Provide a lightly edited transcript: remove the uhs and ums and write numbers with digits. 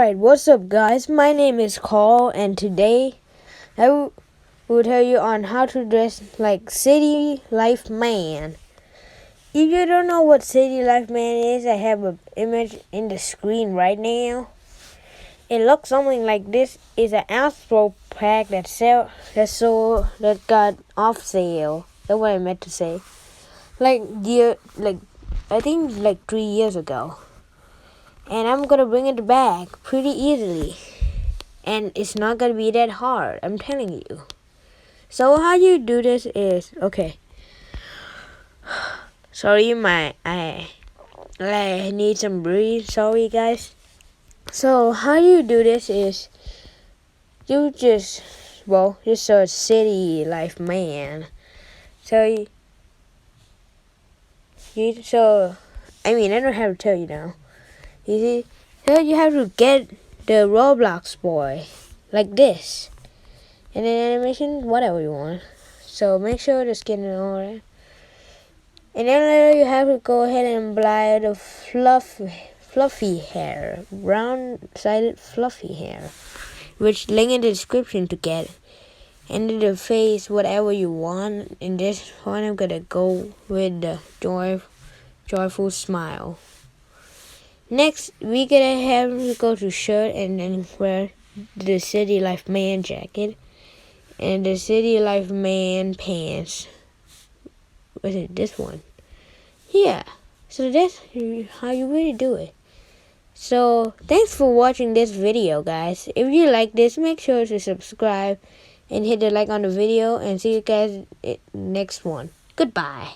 Alright, what's up guys? My name is Carl and today I will tell you on how to dress like City Life Man. If you don't know what City Life Man is, I have an image in the screen right now. It looks something like this. It's an Anthro pack that got off sale. That's what I meant to say. I think like 3 years ago. And I'm gonna bring it back pretty easily. And it's not gonna be that hard, I'm telling you. So how you do this is, okay. Sorry, I need some breathe, sorry guys. So how you do this is, you just search City Life Man. I don't have to tell you now. You see, so you have to get the Roblox boy, like this. And then animation, whatever you want. So make sure the skin is alright. And then later you have to go ahead and apply the fluffy hair, round-sided fluffy hair, which link in the description to get. And then the face, whatever you want. In this one, I'm gonna go with the joyful smile. Next, we gonna have to go to shirt and then wear the City Life Man jacket and the City Life Man pants. Was it this one? Yeah. So that's how you really do it. So thanks for watching this video, guys. If you like this, make sure to subscribe and hit the like on the video. And see you guys next one. Goodbye.